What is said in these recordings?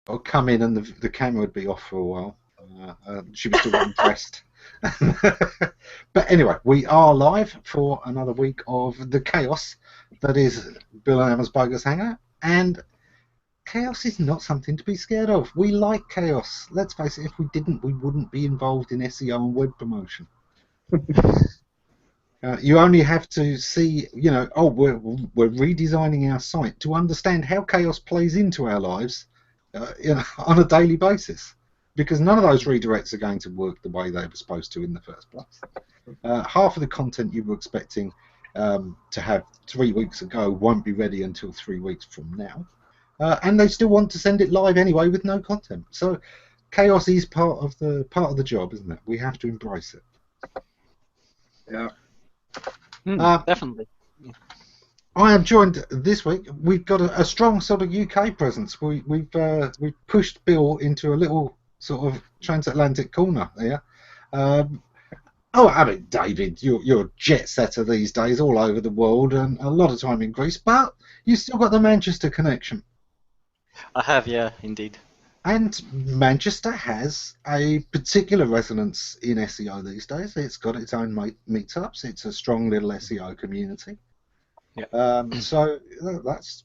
or come in and the camera would be off for a while. She was still getting dressed. But anyway, we are live for another week of the chaos that is Bill and Emma's Bogus Hangout, and chaos is not something to be scared of. We like chaos. Let's face it, if we didn't, we wouldn't be involved in SEO and web promotion. You only have to see, we're redesigning our site to understand how chaos plays into our lives on a daily basis. Because none of those redirects are going to work the way they were supposed to in the first place. Half of the content you were expecting to have 3 weeks ago won't be ready until 3 weeks from now. And they still want to send it live anyway with no content. So chaos is part of the job, isn't it? We have to embrace it. Yeah. Definitely. I am joined this week. We've got a strong sort of UK presence. We've pushed Bill into a little sort of transatlantic corner there. David, you're a jet setter these days, all over the world, and a lot of time in Greece. But you still got the Manchester connection. I have, yeah, indeed. And Manchester has a particular resonance in SEO these days. It's got its own meetups. It's a strong little SEO community. Yeah. So that's,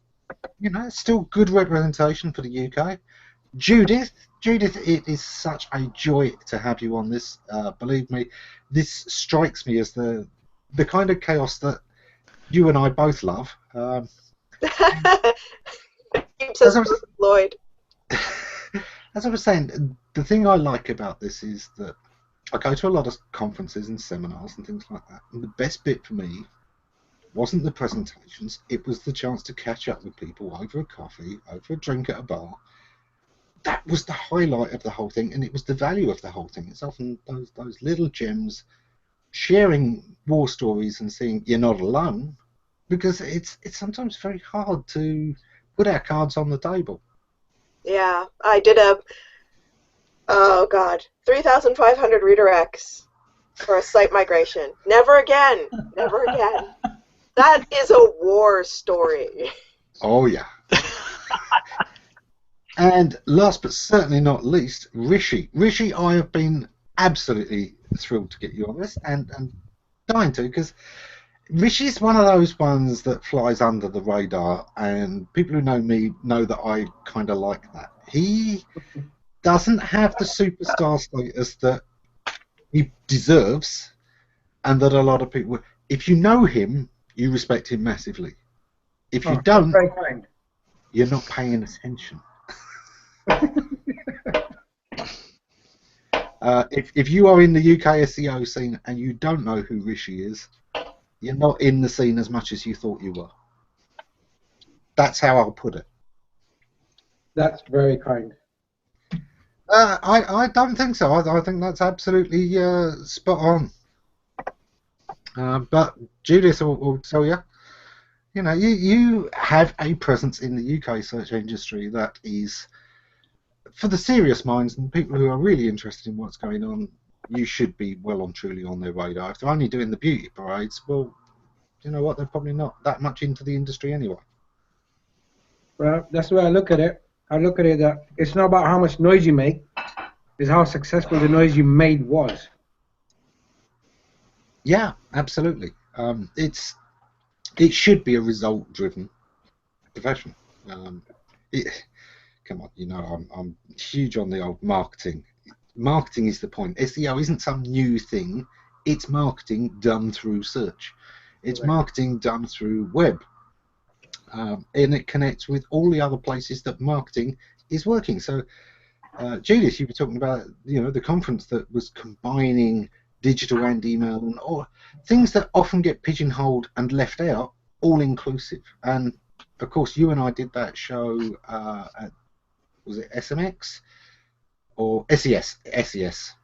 it's still good representation for the UK. Judith, it is such a joy to have you on this. Believe me, this strikes me as the kind of chaos that you and I both love. Keeps us employed. As I was saying, the thing I like about this is that I go to a lot of conferences and seminars and things like that, and the best bit for me wasn't the presentations, it was the chance to catch up with people over a coffee, over a drink at a bar. That was the highlight of the whole thing, and it was the value of the whole thing. It's often those little gems, sharing war stories and seeing you're not alone, because it's sometimes very hard to put our cards on the table. Yeah, I did 3,500 redirects for a site migration. Never again. Never again. That is a war story. Oh, yeah. And last but certainly not least, Rishi. Rishi, I have been absolutely thrilled to get you on this and dying to, because Rishi's one of those ones that flies under the radar, and people who know me know that I kind of like that. He doesn't have the superstar status that he deserves, and that a lot of people, if you know him, you respect him massively. If you don't, very kind. You're not paying attention. If you are in the UK SEO scene and you don't know who Rishi is, you're not in the scene as much as you thought you were. That's how I'll put it. That's very kind. I don't think so. I think that's absolutely spot on. But Judith will tell you, you have a presence in the UK search industry that is, for the serious minds and people who are really interested in what's going on, you should be well and truly on their radar. If they're only doing the beauty parades, well, you know what? They're probably not that much into the industry anyway. Well, that's the way I look at it. I look at it that it's not about how much noise you make, it's how successful the noise you made was. Yeah, absolutely. It should be a result-driven profession. Come on, I'm huge on the old marketing. Marketing is the point. SEO isn't some new thing. It's marketing done through search. It's marketing done through web. And it connects with all the other places that marketing is working. So, Judith, you were talking about the conference that was combining digital and email and all things that often get pigeonholed and left out, all inclusive. And of course, you and I did that show at, was it SMX or SES? SES,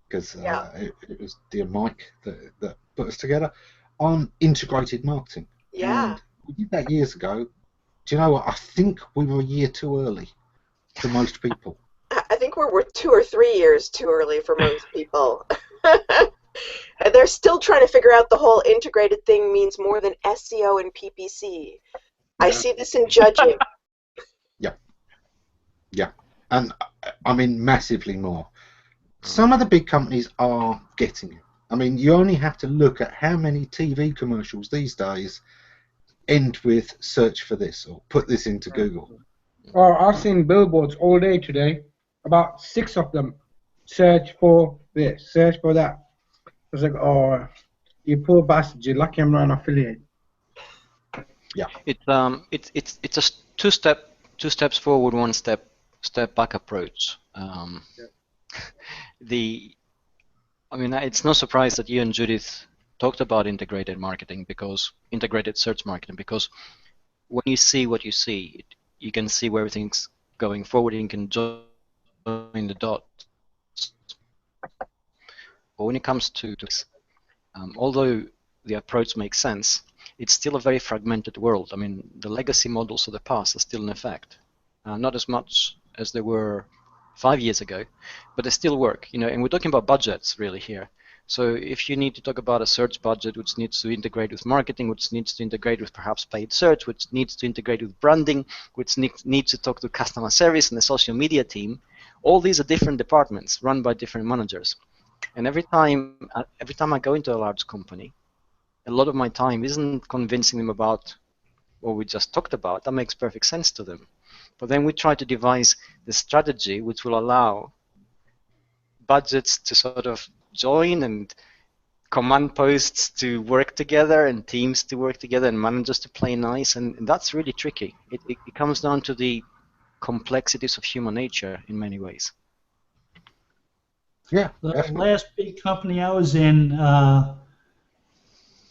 because it was dear Mike that put us together on integrated marketing. Yeah. And we did that years ago. Do you know what? I think we were a year too early for most people. I think we're 2 or 3 years too early for most people. And they're still trying to figure out the whole integrated thing means more than SEO and PPC. I see this in judging. Yeah. Yeah, and I mean massively more. Some of the big companies are getting it. I mean, you only have to look at how many TV commercials these days end with search for this or put this into Google. Oh, I've seen billboards all day today, about 6 of them. Search for this, search for that. I was like, oh, you poor bastard, you're lucky I'm not an affiliate. Yeah. It's a two steps forward, one step back approach. I mean, it's no surprise that you and Judith talked about integrated search marketing, because when you see what you see, you can see where everything's going forward and you can join the dots. But when it comes to this, although the approach makes sense, it's still a very fragmented world. I mean, the legacy models of the past are still in effect. Not as much as they were 5 years ago, but they still work, and we're talking about budgets really here. So if you need to talk about a search budget which needs to integrate with marketing, which needs to integrate with perhaps paid search, which needs to integrate with branding, which needs to talk to customer service and the social media team, all these are different departments run by different managers. And every time I go into a large company, a lot of my time isn't convincing them about what we just talked about. That makes perfect sense to them. But then we try to devise the strategy which will allow budgets to sort of join and command posts to work together and teams to work together and managers to play nice, and that's really tricky. It comes down to the complexities of human nature in many ways. Yeah. The Definitely. last big company I was in,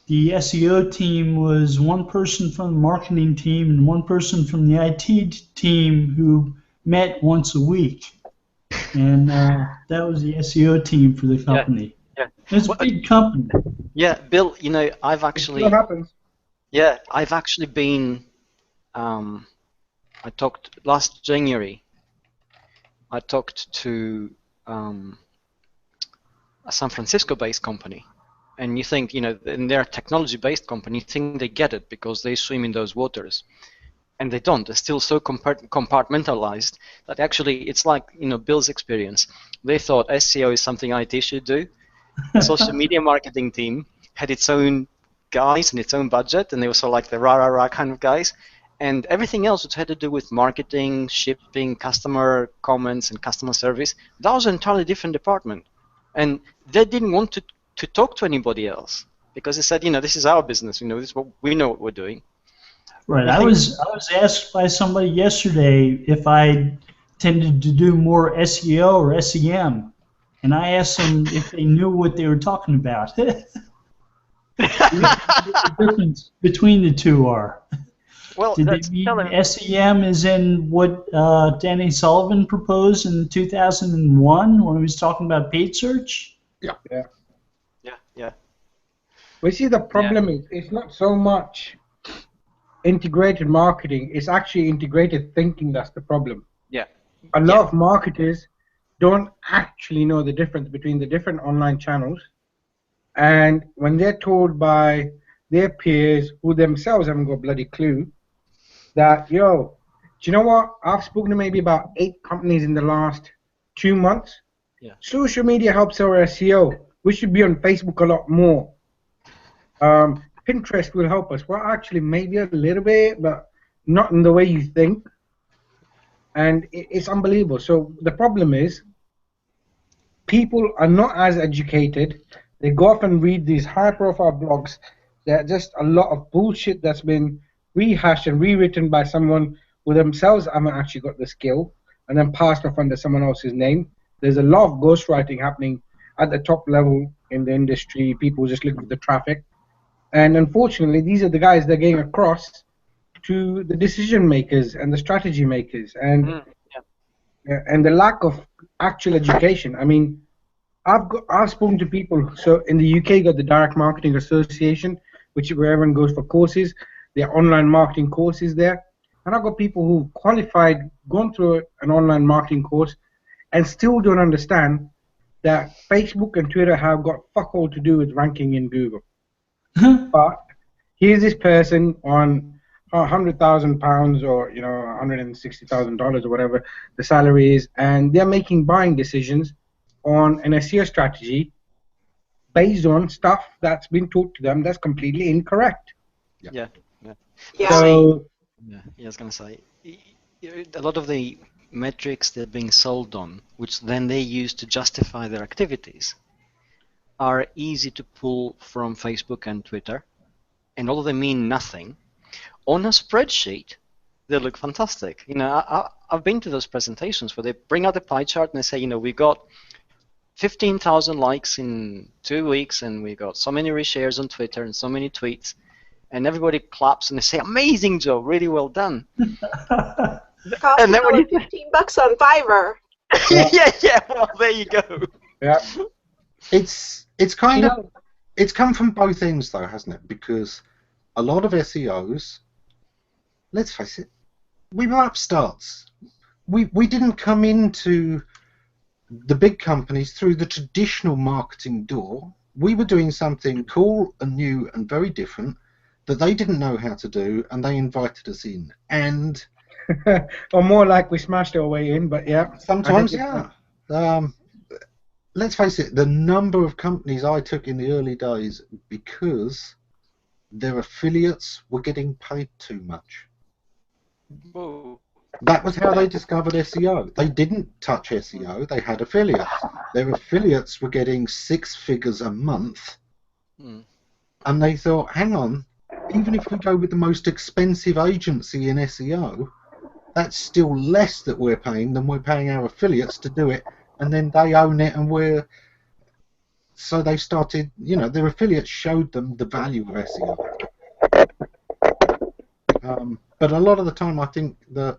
the SEO team was one person from the marketing team and one person from the IT team who met once a week. And that was the SEO team for the company. Yeah. It's a big company. Yeah, Bill, I've actually... What happens? Yeah, I've actually been... I talked last January. I talked to a San Francisco-based company. And you think, and they're a technology-based company, you think they get it because they swim in those waters. And they don't. They're still so compartmentalized that actually it's like, Bill's experience. They thought SEO is something IT should do. The social media marketing team had its own guys and its own budget, and they were sort of like the rah-rah-rah kind of guys. And everything else which had to do with marketing, shipping, customer comments, and customer service, that was an entirely different department. And they didn't want to talk to anybody else because they said, this is our business. This is what we know what we're doing. Right. I was asked by somebody yesterday if I tended to do more SEO or SEM, and I asked them if they knew what they were talking about. What the difference between the two are. Well, did they mean SEM is in what Danny Sullivan proposed in 2001 when he was talking about paid search? Yeah. Yeah. We see the problem is it's not so much integrated marketing, it's actually integrated thinking that's the problem. Yeah. A lot of marketers don't actually know the difference between the different online channels, and when they're told by their peers who themselves haven't got a bloody clue that, do you know what? I've spoken to maybe about 8 companies in the last 2 months. Yeah. Social media helps our SEO. We should be on Facebook a lot more. Pinterest will help us. Well, actually, maybe a little bit, but not in the way you think. And it's unbelievable. So the problem is people are not as educated. They go off and read these high-profile blogs. They're just a lot of bullshit that's been rehashed and rewritten by someone who themselves haven't actually got the skill and then passed off under someone else's name. There's a lot of ghostwriting happening at the top level in the industry. People just look for the traffic. And unfortunately, these are the guys that are getting across to the decision makers and the strategy makers. And and the lack of actual education. I mean, I've spoken to people. So in the UK, you got the Direct Marketing Association, which is where everyone goes for courses. There are online marketing courses there. And I've got people who've qualified, gone through an online marketing course, and still don't understand that Facebook and Twitter have got fuck all to do with ranking in Google. But here's this person on £100,000 or $160,000 or whatever the salary is, and they're making buying decisions on an SEO strategy based on stuff that's been taught to them that's completely incorrect. Yeah. Yeah. So Yeah, I was going to say, a lot of the metrics they're being sold on, which then they use to justify their activities, are easy to pull from Facebook and Twitter, and although they mean nothing, on a spreadsheet, they look fantastic. I've been to those presentations where they bring out the pie chart and they say, we got 15,000 likes in 2 weeks, and we got so many reshares on Twitter and so many tweets, and everybody claps and they say, amazing job, really well done. Cost And then when you- $15 on Fiverr. yeah, well, there you go. yeah, It's kind of it's come from both ends though, hasn't it? Because a lot of SEOs, let's face it, we were upstarts. We didn't come into the big companies through the traditional marketing door. We were doing something cool and new and very different that they didn't know how to do, and they invited us in. And or more like we smashed our way in, but yeah. sometimes, yeah. Let's face it, the number of companies I took in the early days because their affiliates were getting paid too much. Whoa. That was how they discovered SEO. They didn't touch SEO, they had affiliates. Their affiliates were getting 6 figures a month, and they thought, hang on, even if we go with the most expensive agency in SEO, that's still less that we're paying than we're paying our affiliates to do it, and then they own it, and so they started, their affiliates showed them the value of SEO. But a lot of the time I think that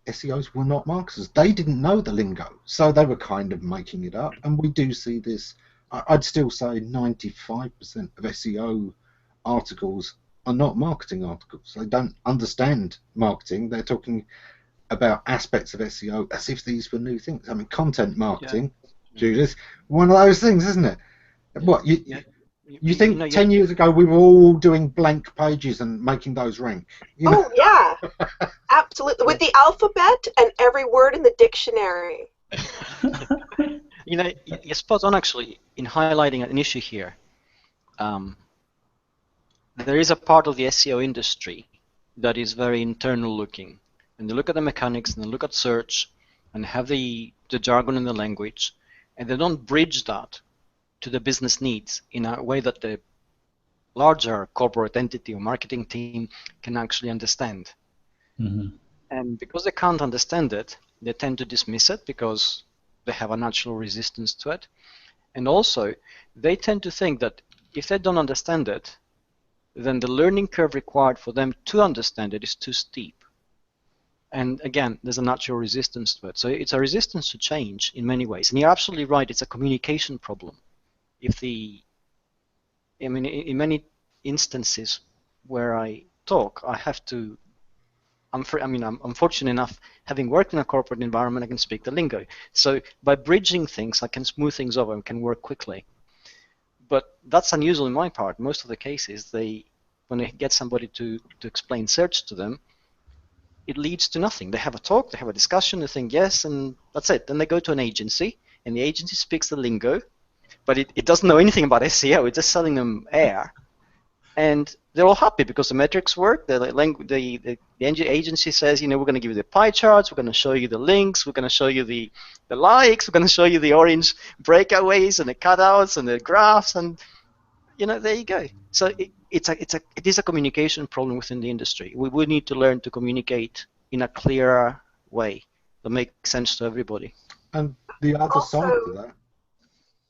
SEOs were not marketers. They didn't know the lingo, so they were kind of making it up, and we do see this. I'd still say 95% of SEO articles are not marketing articles. They don't understand marketing. They're talking about aspects of SEO as if these were new things. I mean, content marketing, Judith, one of those things, isn't it? What, you think 10 years ago we were all doing blank pages and making those rank? Oh, yeah. Absolutely. With the alphabet and every word in the dictionary. You're spot on, actually, in highlighting an issue here. There is a part of the SEO industry that is very internal looking. And they look at the mechanics and they look at search and have the jargon in the language, and they don't bridge that to the business needs in a way that the larger corporate entity or marketing team can actually understand. Mm-hmm. And because they can't understand it, they tend to dismiss it because they have a natural resistance to it. And also, they tend to think that if they don't understand it, then the learning curve required for them to understand it is too steep. And again, there's a natural resistance to it. So it's a resistance to change in many ways. And you're absolutely right, it's a communication problem. In many instances where I talk, I have to, I'm fortunate enough, having worked in a corporate environment, I can speak the lingo. So by bridging things, I can smooth things over and can work quickly. But that's unusual in my part. Most of the cases, when they get somebody to explain search to them, it leads to nothing. They have a talk, they have a discussion, they think yes, and that's it. Then they go to an agency, and the agency speaks the lingo, but it doesn't know anything about SEO. It's just selling them air. And they're all happy because the metrics work. The agency says, we're going to give you the pie charts, we're going to show you the links, we're going to show you the likes, we're going to show you the orange breakaways and the cutouts and the graphs, and there you go. So it is a communication problem within the industry. We would need to learn to communicate in a clearer way that makes sense to everybody. And the other side of that.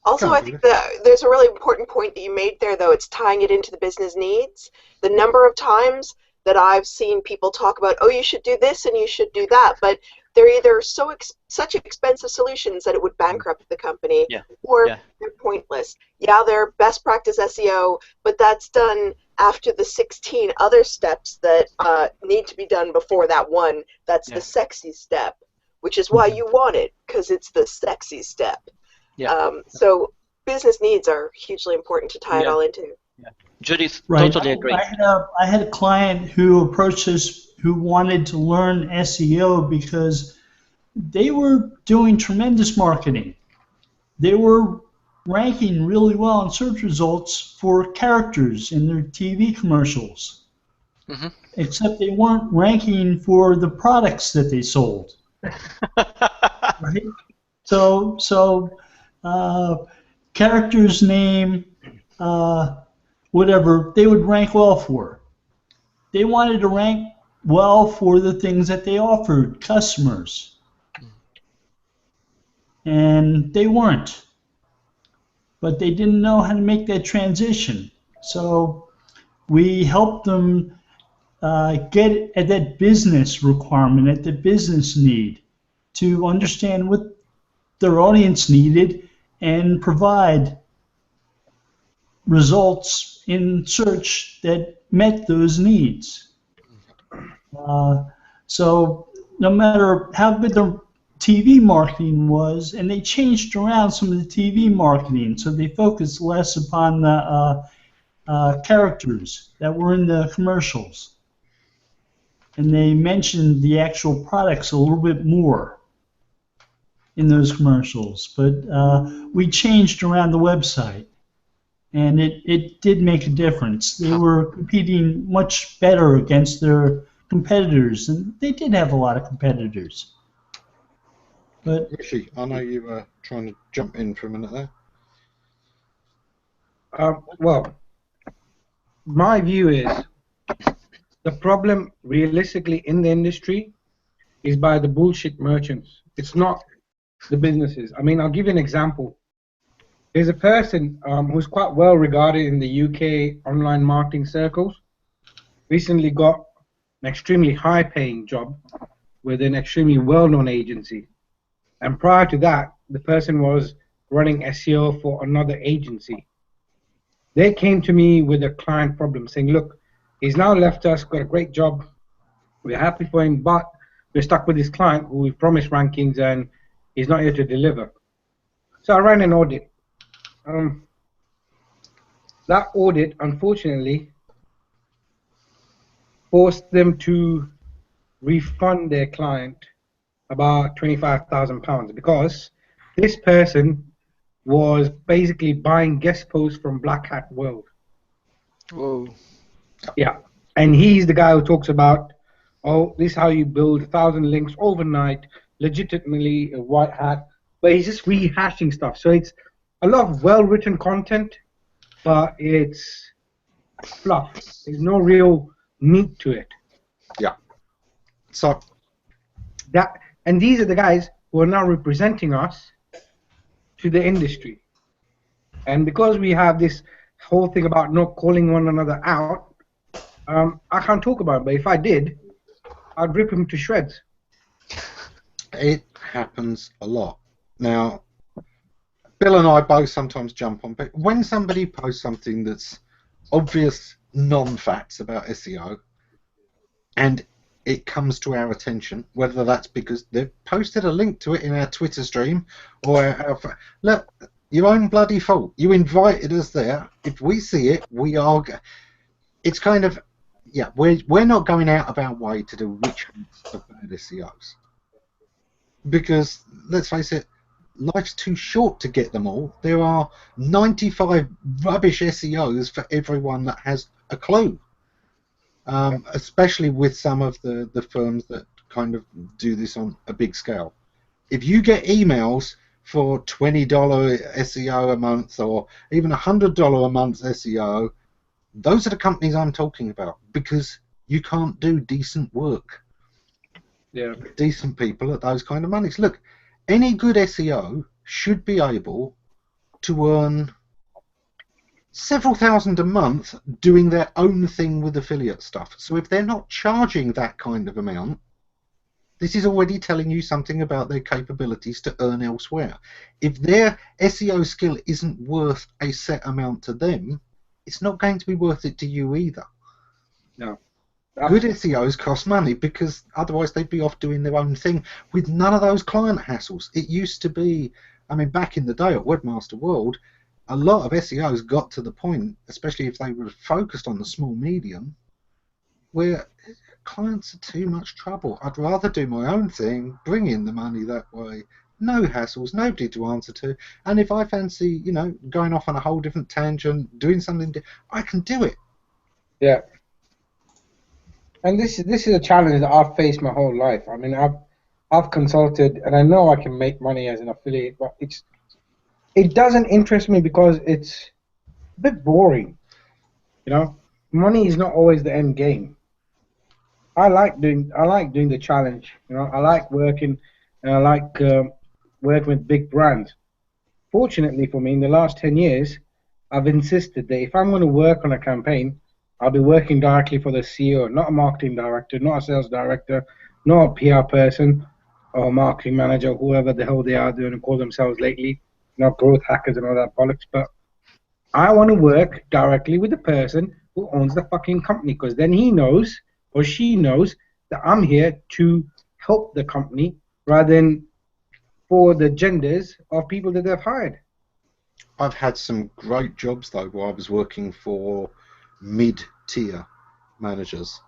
Also, I think that there's a really important point that you made there, though. It's tying it into the business needs. The number of times that I've seen people talk about, oh, you should do this and you should do that, but they're either such expensive solutions that it would bankrupt the company, or they're pointless. Yeah, they're best practice SEO, but that's done after the 16 other steps that need to be done before that one. That's the sexy step, which is why you want it, because it's the sexy step. So business needs are hugely important to tie it all into. Judith, Right. totally agree. I had a client who approached us who wanted to learn SEO because they were doing tremendous marketing. They were ranking really well in search results for characters in their TV commercials, except they weren't ranking for the products that they sold. Right? So character's name, whatever, they would rank well for. They wanted to rank well for the things that they offered customers. And they weren't. But they didn't know how to make that transition. So we helped them get at that business requirement, at the business need, to understand what their audience needed and provide results in search that met those needs. So no matter how good the TV marketing was, and they changed around some of the TV marketing, so they focused less upon the characters that were in the commercials. And they mentioned the actual products a little bit more in those commercials. But we changed around the website, and it did make a difference. They were competing much better against their competitors, and they did have a lot of competitors. But Rishi, I know you were trying to jump in for a minute there. Well, my view is the problem realistically in the industry is by the bullshit merchants. It's not the businesses. I mean, I'll give you an example. There's a person who's quite well regarded in the UK online marketing circles, recently got an extremely high paying job with an extremely well-known agency. And prior to that, the person was running SEO for another agency. They came to me with a client problem saying, look, he's now left us, got a great job, we're happy for him, but we're stuck with this client who we've promised rankings and he's not here to deliver. So I ran an audit. That audit, unfortunately, forced them to refund their client about £25,000 because this person was basically buying guest posts from Black Hat World. Whoa. Yeah, and he's the guy who talks about, oh, this is how you build 1,000 links overnight, legitimately a white hat, but he's just rehashing stuff. So it's a lot of well-written content, but it's fluff. There's no real meat to it. Yeah. So that, and these are the guys who are now representing us to the industry. And because we have this whole thing about not calling one another out, I can't talk about it, but if I did, I'd rip him to shreds. it happens a lot. Now, Bill and I both sometimes jump on, but when somebody posts something that's obvious non-facts about SEO, and it comes to our attention, whether that's because they've posted a link to it in our Twitter stream, or look, your own bloody fault. You invited us there. If we see it, we are. It's kind of, yeah, we're not going out of our way to do witch hunts of bad SEOs, because let's face it, life's too short to get them all. There are 95 rubbish SEOs for everyone that has a clue. Especially with some of the firms that kind of do this on a big scale. If you get emails for $20 SEO a month or even $100 a month SEO, those are the companies I'm talking about, because you can't do decent work. Yeah. Decent people at those kind of monies. Look, any good SEO should be able to earn several thousand a month doing their own thing with affiliate stuff. So if they're not charging that kind of amount, this is already telling you something about their capabilities to earn elsewhere. If their SEO skill isn't worth a set amount to them, it's not going to be worth it to you either. No. Good SEOs cost money, because otherwise they'd be off doing their own thing with none of those client hassles. It used to be, I mean, back in the day at Webmaster World, a lot of SEOs got to the point, especially if they were focused on the small medium, where clients are too much trouble. I'd rather do my own thing, bring in the money that way, no hassles, nobody to answer to, and if I fancy, you know, going off on a whole different tangent, doing something, I can do it. Yeah. And this is a challenge that I've faced my whole life. I mean, I've consulted, and I know I can make money as an affiliate, but it doesn't interest me because it's a bit boring. You know, money is not always the end game. I like doing the challenge. You know, I like working, and I like working with big brands. Fortunately for me, in the last 10 years, I've insisted that if I'm going to work on a campaign, I'll be working directly for the CEO, not a marketing director, not a sales director, not a PR person or a marketing manager, whoever the hell they are doing and call themselves lately, not growth hackers and all that bollocks. But I want to work directly with the person who owns the fucking company, because then he knows or she knows that I'm here to help the company rather than for the genders of people that they've hired. I've had some great jobs though where I was working for mid-tier managers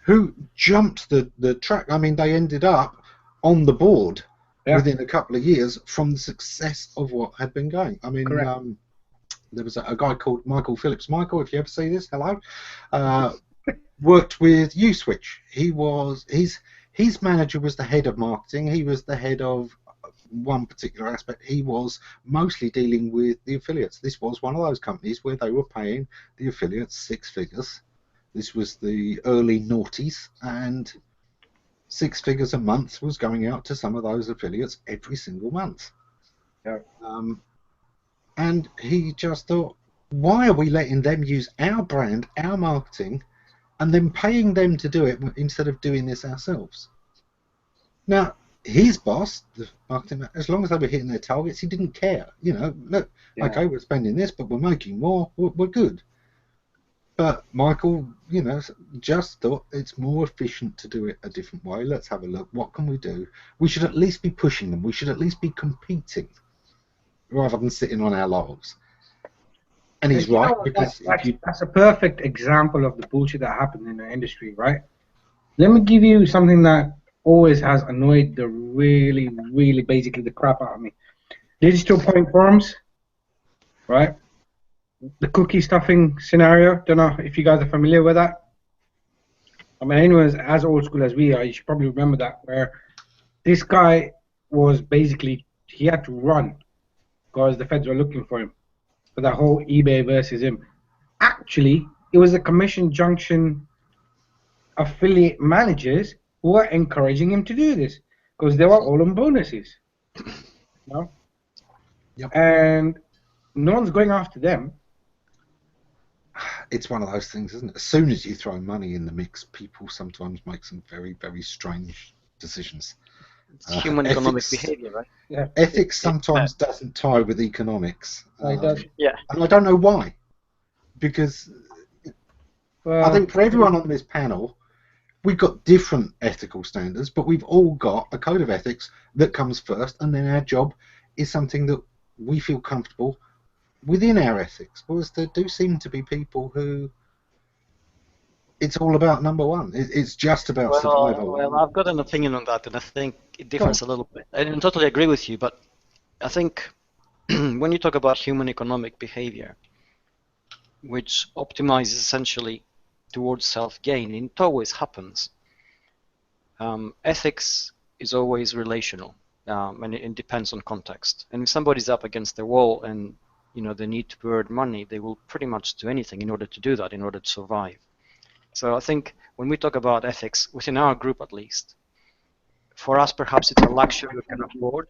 who jumped the track. I mean, they ended up on the board within a couple of years from the success of what had been going. I mean, there was a guy called Michael Phillips. Michael, if you ever see this, hello. Worked with Uswitch. His manager was the head of marketing. He was the head of one particular aspect. He was mostly dealing with the affiliates. This was one of those companies where they were paying the affiliates 6 figures. This was the early noughties, and 6 figures a month was going out to some of those affiliates every single month. Yeah. And he just thought, why are we letting them use our brand, our marketing, and then paying them to do it instead of doing this ourselves? Now, his boss, the marketing, as long as they were hitting their targets, he didn't care. You know, look, okay, we're spending this, but we're making more. We're good. But Michael, you know, just thought it's more efficient to do it a different way. Let's have a look. What can we do? We should at least be pushing them. We should at least be competing rather than sitting on our laurels. And he's right, because that's a perfect example of the bullshit that happened in the industry, right? Let me give you something that always has annoyed the really basically the crap out of me. Digital point forums, right? The cookie stuffing scenario. Don't know if you guys are familiar with that. I mean, anyone's as old school as we are, you should probably remember that, where this guy was basically, he had to run because the feds were looking for him for that whole eBay versus him. Actually, it was the commission junction affiliate managers who were encouraging him to do this because they were all on bonuses. You know? Yep. And no one's going after them. It's one of those things, isn't it? As soon as you throw money in the mix, people sometimes make some very strange decisions. It's human economic behavior, right? Yeah. Ethics sometimes doesn't tie with economics. It does. Yeah. And I don't know why. Because I think for everyone on this panel, we've got different ethical standards, but we've all got a code of ethics that comes first, and then our job is something that we feel comfortable within our ethics. Whereas there do seem to be people who it's all about number one. It's just about survival. Well, I've got an opinion on that, and I think it differs a little bit. I totally agree with you, but I think when you talk about human economic behavior, which optimizes essentially towards self-gain, and it always happens, ethics is always relational, and it depends on context. And if somebody's up against the wall and they need to earn money, they will pretty much do anything in order to do that, in order to survive. So I think when we talk about ethics, within our group at least, for us perhaps it's a luxury we can afford,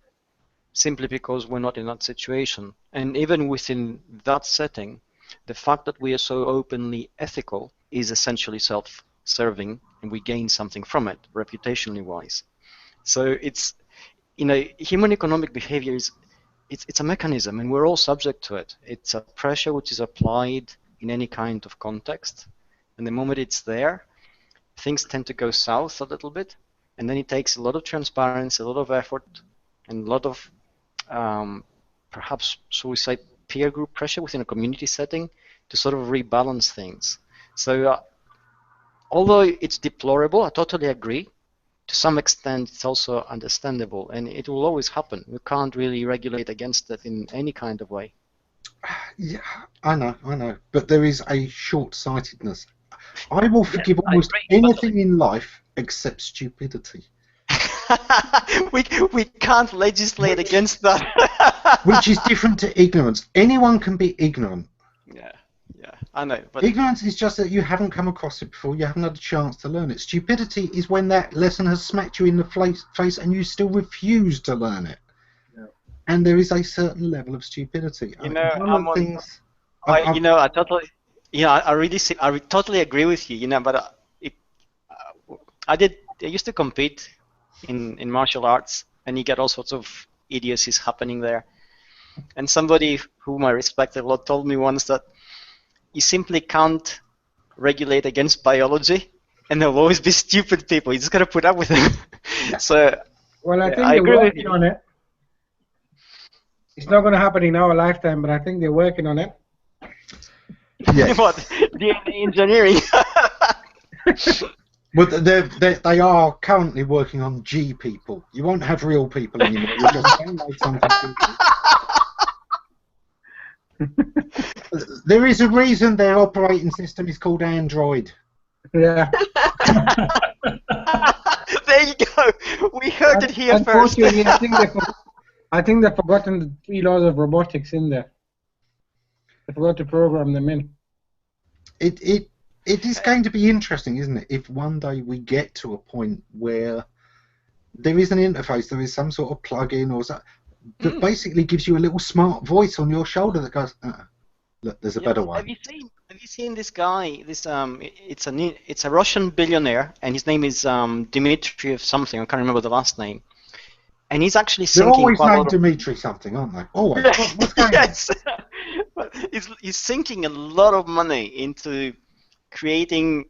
simply because we're not in that situation. And even within that setting, the fact that we are so openly ethical is essentially self-serving, and we gain something from it, reputationally wise. So it's, human economic behavior is, it's a mechanism, and we're all subject to it. It's a pressure which is applied in any kind of context, and the moment it's there, things tend to go south a little bit, and then it takes a lot of transparency, a lot of effort, and a lot of perhaps, shall we say, peer group pressure within a community setting to sort of rebalance things. So although it's deplorable, I totally agree. To some extent, it's also understandable, and it will always happen. We can't really regulate against it in any kind of way. Yeah, I know. But there is a short-sightedness. I will forgive almost anything in life except stupidity. we can't legislate against that. Which is different to ignorance. Anyone can be ignorant. Yeah, I know. But ignorance is just that you haven't come across it before, you haven't had a chance to learn it. Stupidity is when that lesson has smacked you in the face and you still refuse to learn it. Yeah. And there is a certain level of stupidity. I totally agree with you. But I used to compete in martial arts, and you get all sorts of idiocies happening there. And somebody whom I respect a lot told me once that you simply can't regulate against biology, and there'll always be stupid people. You just got to put up with them. So, well, I think they're working on it. It's not going to happen in our lifetime, but I think they're working on it. Yes. What? DNA engineering? Well, they are currently working on G people. You won't have real people anymore. You'll just download something. There is a reason their operating system is called Android. Yeah. There you go. We heard it here first. I think they've forgotten the 3 laws of robotics in there. They forgot to program them in. It is going to be interesting, isn't it, if one day we get to a point where there is an interface, there is some sort of plug-in or something that basically gives you a little smart voice on your shoulder that goes, look, there's a better way. Have you seen this guy? It's a Russian billionaire, and his name is Dmitry of something. I can't remember the last name. And he's actually sinking. They're always named Dmitry something, aren't they? Always. What's going yes. He's sinking a lot of money into creating,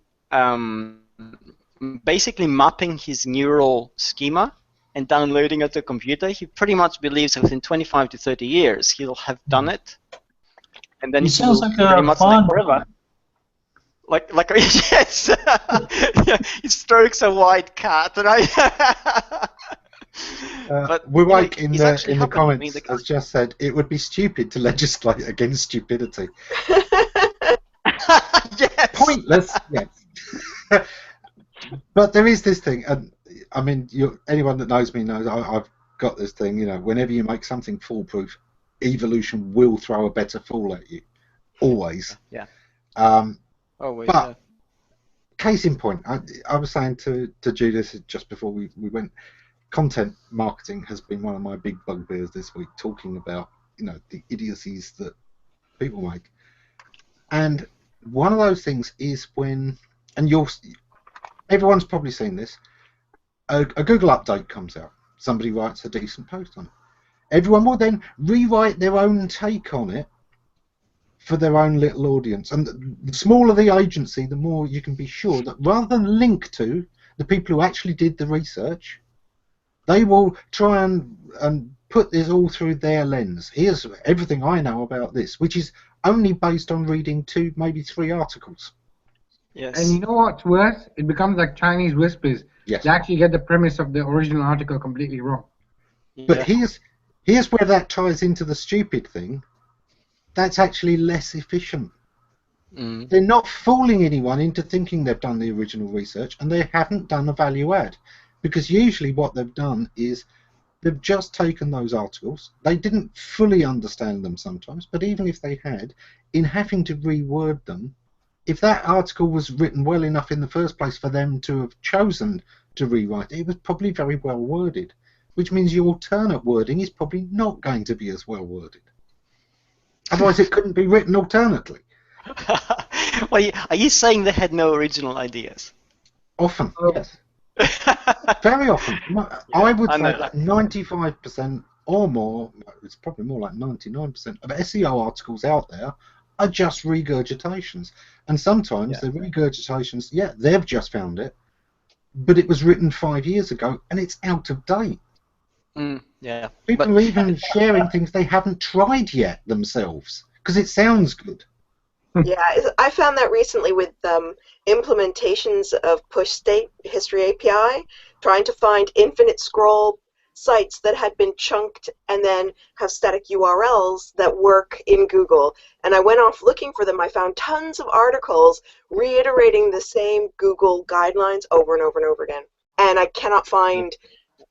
basically mapping his neural schema and downloading it to a computer. He pretty much believes that within 25 to 30 years he'll have done it, and then he sounds like a forever. Like yes, yeah, he strokes a white cat, and but Wawake in the comments has just said it would be stupid to legislate against stupidity. Yes. Pointless, yes. But there is this thing, and I mean, anyone that knows me knows I've got this thing. Whenever you make something foolproof, evolution will throw a better fool at you, always. Yeah. Always. But case in point, I was saying to Judith just before we went. Content marketing has been one of my big bugbears this week, talking about the idiocies that people make. And one of those things is when, and everyone's probably seen this, a Google update comes out. Somebody writes a decent post on it. Everyone will then rewrite their own take on it for their own little audience. And the smaller the agency, the more you can be sure that rather than link to the people who actually did the research, they will try and put this all through their lens. Here's everything I know about this, which is only based on reading 2, maybe 3 articles. Yes. And you know what's worse? It becomes like Chinese whispers. Yes. They actually get the premise of the original article completely wrong. But here's where that ties into the stupid thing. That's actually less efficient. They're not fooling anyone into thinking they've done the original research, and they haven't done a value add. Because usually what they've done is they've just taken those articles. They didn't fully understand them sometimes, but even if they had, in having to reword them, if that article was written well enough in the first place for them to have chosen to rewrite it, it was probably very well worded, which means your alternate wording is probably not going to be as well worded. Otherwise it couldn't be written alternately. Well, are you saying they had no original ideas? Often, yes. Very often. I would say that 95% or more, it's probably more like 99% of SEO articles out there are just regurgitations. And sometimes the regurgitations, they've just found it, but it was written 5 years ago and it's out of date. Yeah. People are even sharing things they haven't tried yet themselves because it sounds good. Yeah, I found that recently with implementations of push state history API, trying to find infinite scroll sites that had been chunked and then have static URLs that work in Google. And I went off looking for them. I found tons of articles reiterating the same Google guidelines over and over and over again. And I cannot find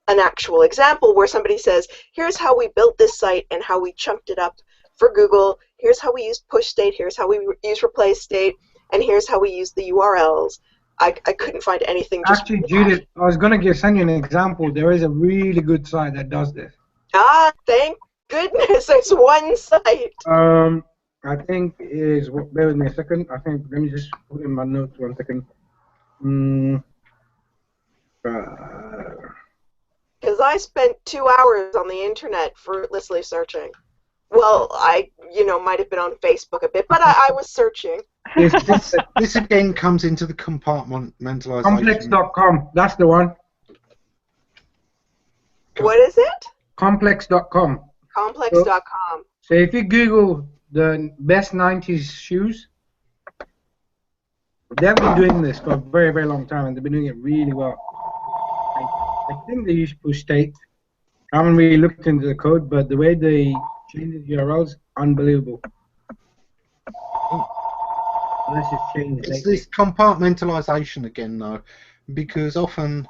an actual example where somebody says, here's how we built this site and how we chunked it up for Google. Here's how we used push state. Here's how we use replace state. And here's how we use the URLs. I couldn't find anything. Actually, Judith, I was going to send you an example. There is a really good site that does this. Ah, thank goodness. There's one site. I think is, bear with me a second. I think, let me just put in my notes 1 second. Because I spent 2 hours on the internet fruitlessly searching. Well, I, might have been on Facebook a bit, but I was searching. This again comes into the compartmentalization. Complex.com, that's the one. What is it? Complex.com. Complex.com. So if you Google the best 90s shoes, they've been doing this for a very, very long time, and they've been doing it really well. I think they use push state. I haven't really looked into the code, but the way they change the URLs, unbelievable. Unless it's changed. It's this compartmentalization again, though, because often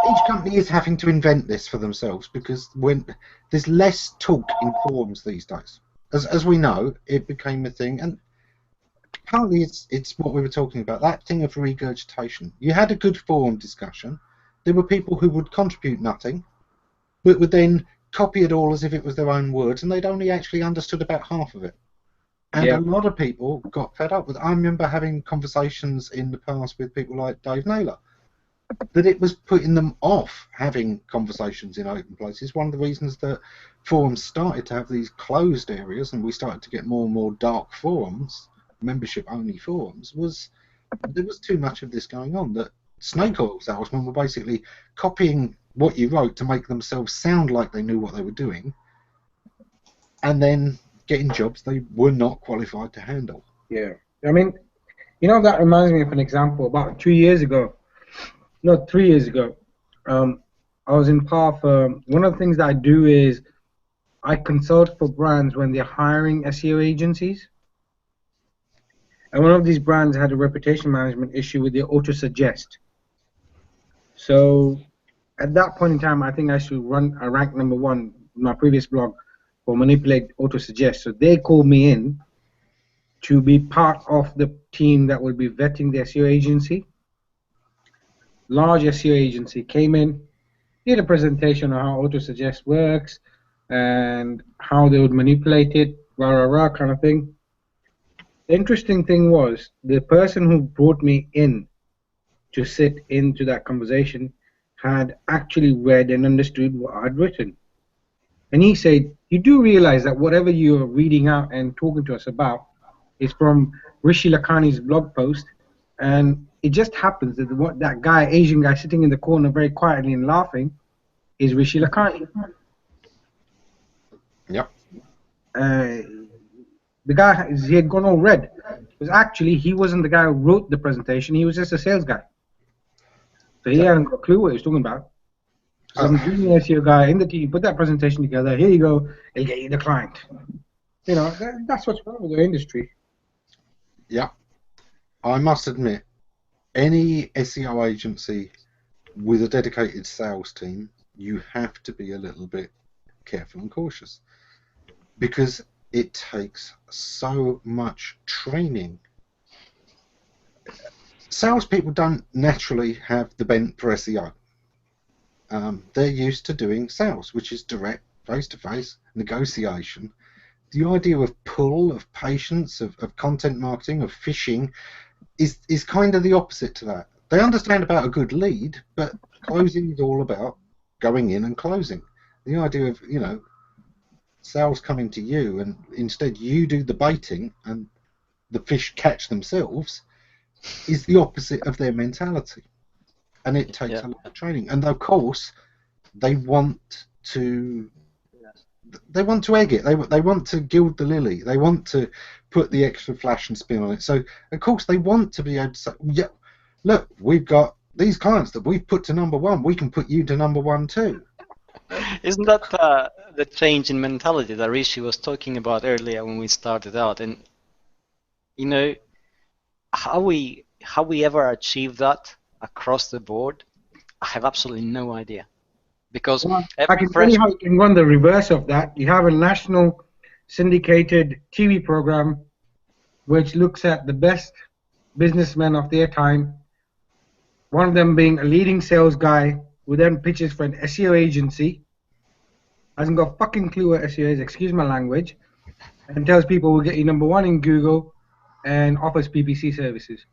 each company is having to invent this for themselves because when there's less talk in forums these days. As we know, it became a thing, and partly it's what we were talking about, that thing of regurgitation. You had a good forum discussion. There were people who would contribute nothing, but would then copy it all as if it was their own words, and they'd only actually understood about half of it. And a lot of people got fed up with it. I remember having conversations in the past with people like Dave Naylor, that it was putting them off having conversations in open places. One of the reasons that forums started to have these closed areas and we started to get more and more dark forums, membership-only forums, was there was too much of this going on, that snake oil salesmen were basically copying what you wrote to make themselves sound like they knew what they were doing, and then getting jobs they were not qualified to handle. Yeah. I mean, that reminds me of an example. About 3 years ago, I was in PARF. One of the things that I do is I consult for brands when they're hiring SEO agencies. And one of these brands had a reputation management issue with their auto-suggest. So at that point in time, I think I should run a rank number 1 in my previous blog for manipulate auto-suggest. So they called me in to be part of the team that will be vetting the SEO agency. Large SEO agency came in, did a presentation on how auto-suggest works and how they would manipulate it, kind of thing. The interesting thing was the person who brought me in to sit into that conversation had actually read and understood what I'd written. And he said, you do realize that whatever you're reading out and talking to us about is from Rishi Lakhani's blog post, and it just happens that that guy, Asian guy sitting in the corner very quietly and laughing, is Rishi Lakhani. Yep. The guy, he had gone all red. Because actually, he wasn't the guy who wrote the presentation, he was just a sales guy. So he hadn't got a clue what he was talking about. So I'm doing the SEO guy in the team, put that presentation together, here you go, it'll get you the client. That's what's wrong with the industry. Yeah. I must admit, any SEO agency with a dedicated sales team, you have to be a little bit careful and cautious because it takes so much training. Salespeople don't naturally have the bent for SEO. They're used to doing sales, which is direct, face-to-face negotiation. The idea of pull, of patience, of content marketing, of fishing is kind of the opposite to that. They understand about a good lead, but closing is all about going in and closing. The idea of, sales coming to you and instead you do the baiting and the fish catch themselves is the opposite of their mentality. And it takes a lot of training. And of course, they want to egg it. They want to gild the lily. They want to put the extra flash and spin on it. So of course they want to be able to say, yeah, look, we've got these clients that we've put to #1. We can put you to #1 too. Isn't that the change in mentality that Rishi was talking about earlier when we started out? And you know, how we ever achieve that across the board, I have absolutely no idea. Because I can tell you how you can run the reverse of that. You have a national syndicated TV program which looks at the best businessmen of their time, one of them being a leading sales guy who then pitches for an SEO agency, hasn't got a fucking clue what SEO is, excuse my language, and tells people we'll get you #1 in Google and offers PPC services.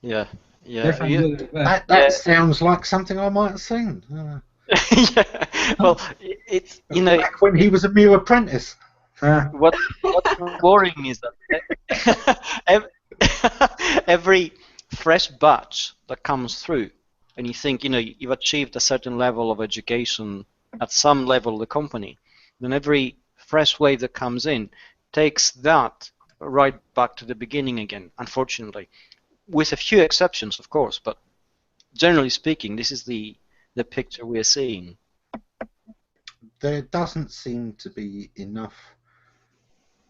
Yeah. That sounds like something I might have seen. Yeah. Well, it's back when he was a mere apprentice. What's worrying is that every fresh batch that comes through, and you think you've achieved a certain level of education at some level of the company, then every fresh wave that comes in takes that right back to the beginning again. Unfortunately, with a few exceptions, of course, but generally speaking, this is the picture we're seeing. There doesn't seem to be enough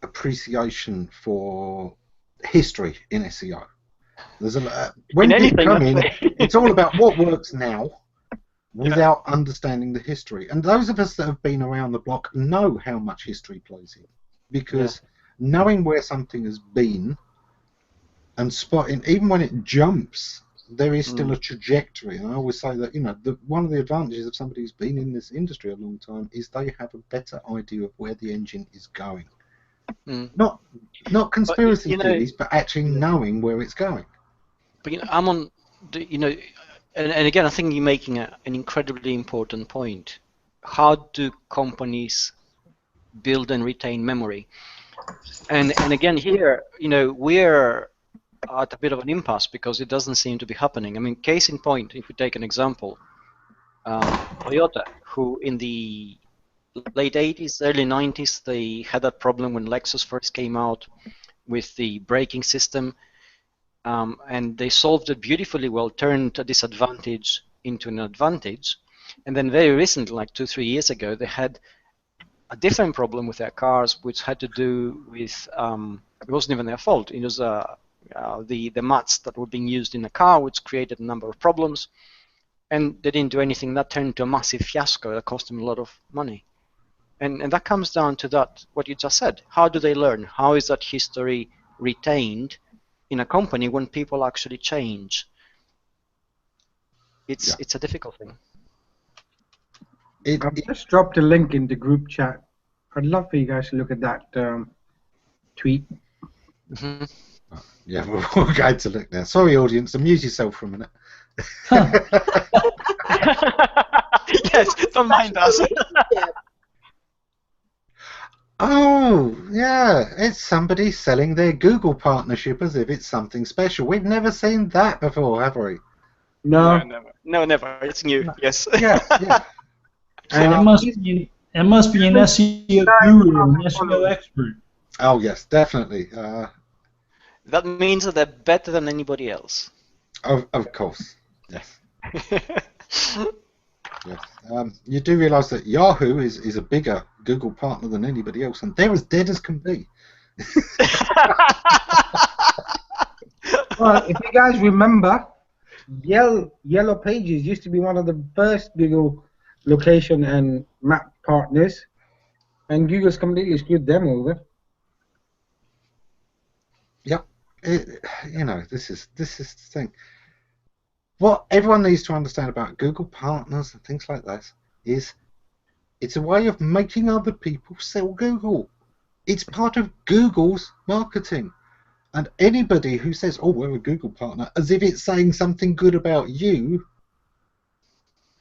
appreciation for history in SEO. There's when people come in, it's all about what works now without understanding the history. And those of us that have been around the block know how much history plays in, because knowing where something has been and spotting, even when it jumps, there is still a trajectory. And I always say that one of the advantages of somebody who's been in this industry a long time is they have a better idea of where the engine is going. Not conspiracy theories, but actually knowing where it's going. But Ammon, and again, I think you're making an incredibly important point. How do companies build and retain memory? And again, here, we're at a bit of an impasse because it doesn't seem to be happening. I mean, case in point, if we take an example, Toyota, who in the late 80s, early 90s, they had that problem when Lexus first came out with the braking system, and they solved it beautifully well, turned a disadvantage into an advantage. And then very recently, like 2-3 years ago, they had a different problem with their cars, which had to do with, it wasn't even their fault, it was the mats that were being used in the car, which created a number of problems, and they didn't do anything. That turned into a massive fiasco that cost them a lot of money. And that comes down to that, what you just said. How do they learn? How is that history retained in a company when people actually change? It's a difficult thing. I've just dropped a link in the group chat. I'd love for you guys to look at that tweet. Mm-hmm. Yeah, we're going to look now. Sorry, audience, amuse yourself for a minute. Yes, don't mind us. Oh, yeah, it's somebody selling their Google partnership as if it's something special. We've never seen that before, have we? No, never. It's new. Yes. Yeah. And it must be an SEO guru, an SEO expert. Oh yes, definitely. That means that they're better than anybody else. Of course, yes. Yes. You do realise that Yahoo is a bigger Google partner than anybody else, and they're as dead as can be. Well, if you guys remember, Yellow Pages used to be one of the first Google location and map partners, and Google's completely screwed them over. Yep. This is the thing. What everyone needs to understand about Google partners and things like that is it's a way of making other people sell Google. It's part of Google's marketing. And anybody who says, oh, we're a Google partner, as if it's saying something good about you,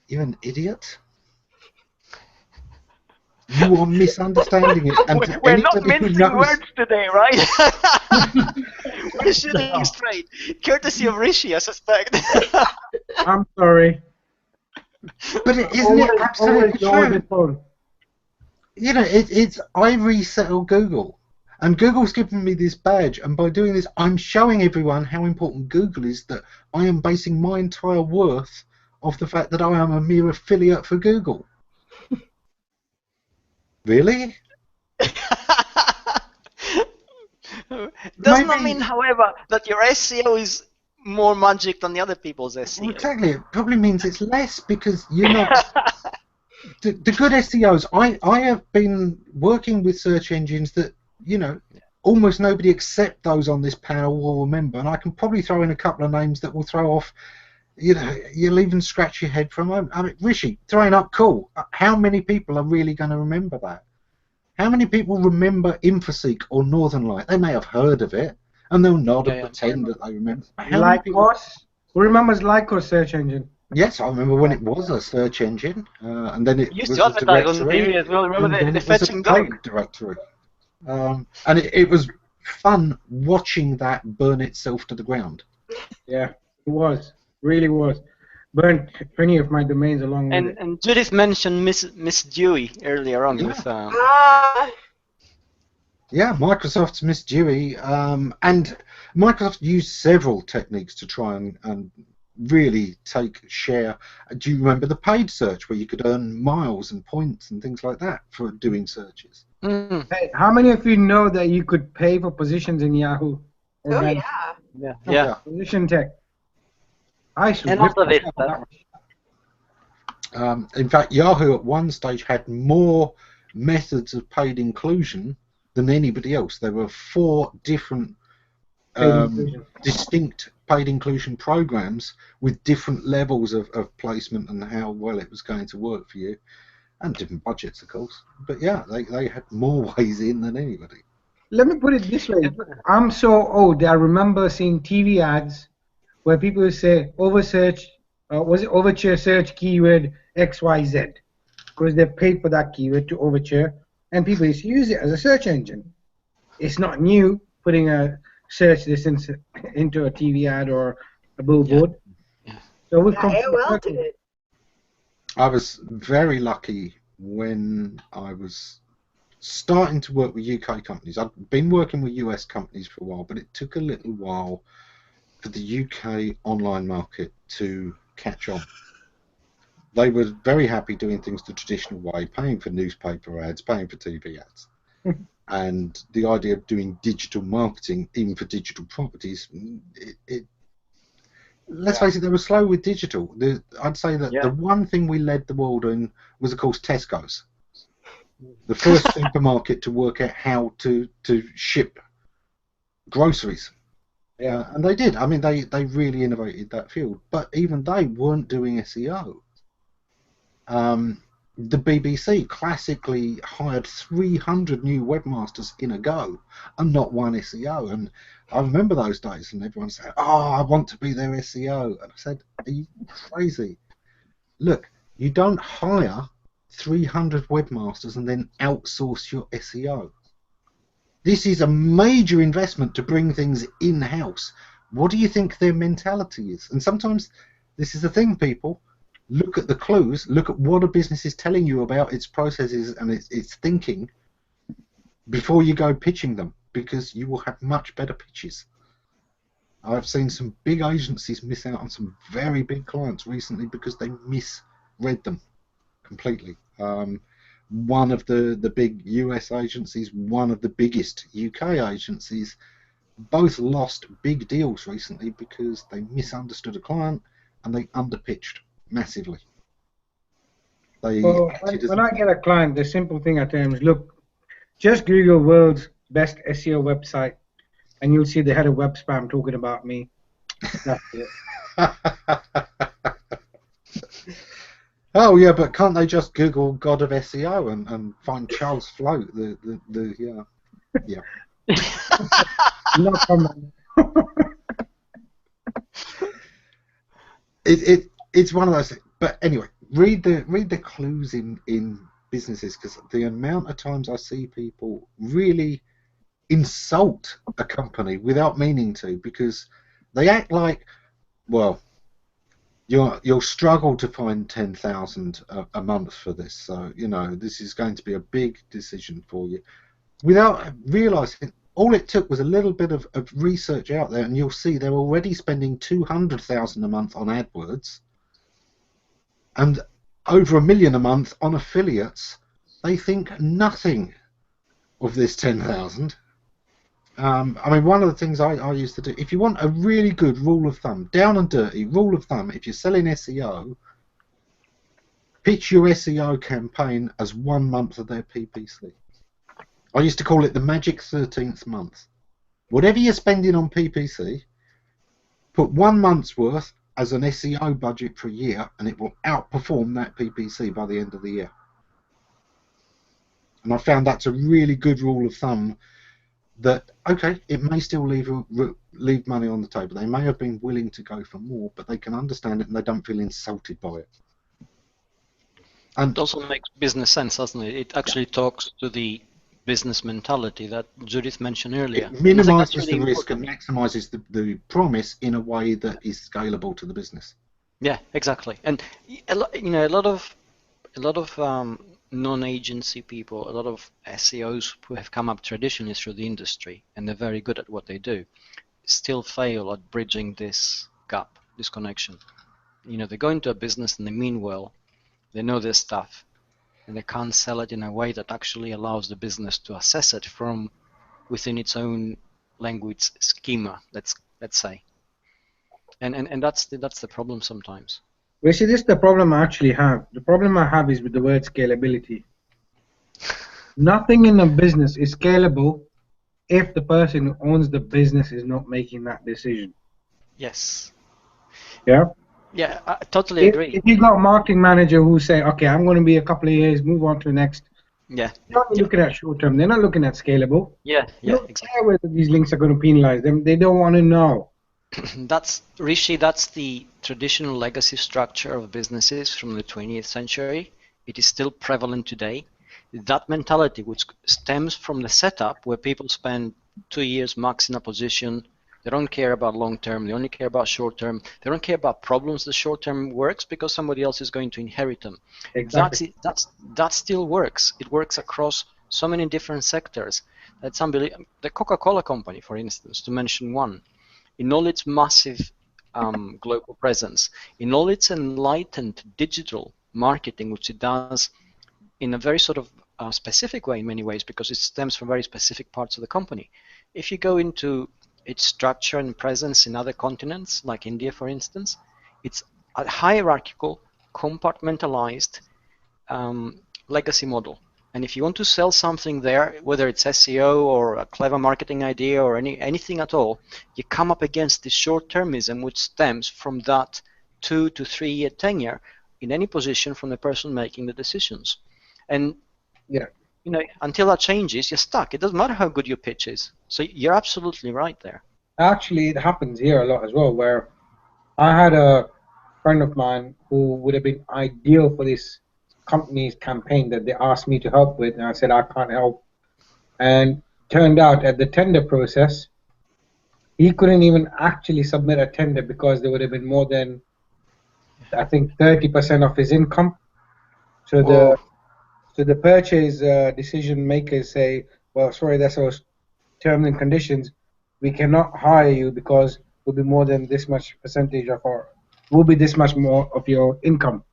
you're an idiot. You are misunderstanding it. And we're not mincing words today, right? We're shooting straight. Courtesy of Rishi, I suspect. I'm sorry. But isn't it absolutely always true? You know, I resettle Google, and Google's given me this badge, and by doing this, I'm showing everyone how important Google is. That I am basing my entire worth off the fact that I am a mere affiliate for Google. Really? Does not mean, however, that your SEO is more magic than the other people's SEO. Well, exactly. It probably means it's less because you're not. The good SEOs. I have been working with search engines that, you know, almost nobody except those on this panel will remember, and I can probably throw in a couple of names that will throw off. You know, you'll even scratch your head for a moment. I mean, Rishi, throwing up cool. How many people are really going to remember that? How many people remember Infoseek or Northern Light? They may have heard of it, and they'll nod and pretend that they remember. Lycos? Who remembers Lycos search engine? Yes, I remember when it was a search engine, and then it used was to a advertise on directory, TV as well. Remember and then the it was fetch a and go? paid directory. And it was fun watching that burn itself to the ground. Yeah, it was. Really was. Burned plenty of my domains along with it. And Judith mentioned Miss Dewey earlier on with. Yeah, Microsoft's Miss Dewey, and Microsoft used several techniques to try and really take share. Do you remember the paid search where you could earn miles and points and things like that for doing searches? Hey, how many of you know that you could pay for positions in Yahoo? Oh, yeah. Position tech. I should. And also this. In fact, Yahoo at one stage had more methods of paid inclusion than anybody else. There were 4 different distinct paid inclusion programs with different levels of placement and how well it was going to work for you, and different budgets, of course. But yeah, they had more ways in than anybody. Let me put it this way. I'm so old that I remember seeing TV ads where people would say oversearch, was it overture search keyword XYZ, because they paid for that keyword to overture, and people used to use it as a search engine. It's not new putting a search distance into a TV ad or a billboard. So we've come. AOL did it. I was very lucky when I was starting to work with UK companies. I'd been working with US companies for a while, but it took a little while for the UK online market to catch on. They were very happy doing things the traditional way, paying for newspaper ads, paying for TV ads. And the idea of doing digital marketing, even for digital properties, let's face it, they were slow with digital. I'd say that the one thing we led the world in was, of course, Tesco's. The first supermarket to work out how to ship groceries. Yeah, and they did. I mean, they really innovated that field. But even they weren't doing SEO. The BBC classically hired 300 new webmasters in a go and not one SEO. And I remember those days, and everyone said, "Oh, I want to be their SEO." And I said, "Are you crazy? Look, you don't hire 300 webmasters and then outsource your SEO. This is a major investment to bring things in-house. What do you think their mentality is?" And sometimes this is the thing, people. Look at the clues, look at what a business is telling you about its processes and its thinking before you go pitching them, because you will have much better pitches. I've seen some big agencies miss out on some very big clients recently because they misread them completely. One of the big US agencies, one of the biggest UK agencies, both lost big deals recently because they misunderstood a client and they underpitched massively. When I get a client, the simple thing I tell them is, look, just Google world's best SEO website and you'll see the head of web spam talking about me. That's it. Oh yeah, but can't they just Google God of SEO and find Charles Float? Yeah. No comment. It's one of those things. But anyway, read the clues in businesses, because the amount of times I see people really insult a company without meaning to, because they act like, well, you'll struggle to find 10,000 a month for this. So this is going to be a big decision for you. Without realising, all it took was a little bit of research out there, and you'll see they're already spending 200,000 a month on AdWords, and over $1 million a month on affiliates. They think nothing of this 10,000. I mean, one of the things I used to do, if you want a really good rule of thumb, down and dirty rule of thumb, if you're selling SEO, pitch your SEO campaign as 1 month of their PPC. I used to call it the magic 13th month. Whatever you're spending on PPC, put 1 month's worth as an SEO budget for a year, and it will outperform that PPC by the end of the year. And I found that's a really good rule of thumb. That, okay, it may still leave money on the table. They may have been willing to go for more, but they can understand it and they don't feel insulted by it. And it also makes business sense, doesn't it? It actually talks to the business mentality that Judith mentioned earlier. It minimises the risk and maximises the promise in a way that is scalable to the business. Yeah, exactly. And a lot of non-agency people, a lot of SEOs who have come up traditionally through the industry, and they're very good at what they do, still fail at bridging this gap, this connection. They go into a business and they mean well, they know their stuff, and they can't sell it in a way that actually allows the business to assess it from within its own language schema, let's say. And that's the problem sometimes. Well, see, this is the problem I actually have. The problem I have is with the word scalability. Nothing in a business is scalable if the person who owns the business is not making that decision. Yes. Yeah? Yeah, I totally agree. If you've got a marketing manager who say, okay, I'm going to be a couple of years, move on to the next. Yeah. They're not looking at short term. They're not looking at scalable. Yeah, They don't exactly. care whether these links are going to penalize them. They don't want to know. That's the traditional legacy structure of businesses from the 20th century. It is still prevalent today. That mentality, which stems from the setup where people spend 2 years max in a position, they don't care about long term, they only care about short term, they don't care about problems the short term works because somebody else is going to inherit them. Exactly. That still works. It works across so many different sectors. That's unbelievable. The Coca-Cola company, for instance, to mention one, in all its massive global presence, in all its enlightened digital marketing, which it does in a very sort of specific way in many ways because it stems from very specific parts of the company. If you go into its structure and presence in other continents, like India, for instance, it's a hierarchical, compartmentalized legacy model. And if you want to sell something there, whether it's SEO or a clever marketing idea or anything at all, you come up against this short-termism which stems from that 2 to 3 year tenure in any position from the person making the decisions. And until that changes, you're stuck. It doesn't matter how good your pitch is. So you're absolutely right there. Actually, it happens here a lot as well, where I had a friend of mine who would have been ideal for this company's campaign that they asked me to help with, and I said I can't help. And turned out at the tender process, he couldn't even actually submit a tender because there would have been more than, I think, 30% of his income. So the purchase decision makers say, well, sorry, that's our terms and conditions. We cannot hire you because it will be more than this much percentage of will be this much more of your income.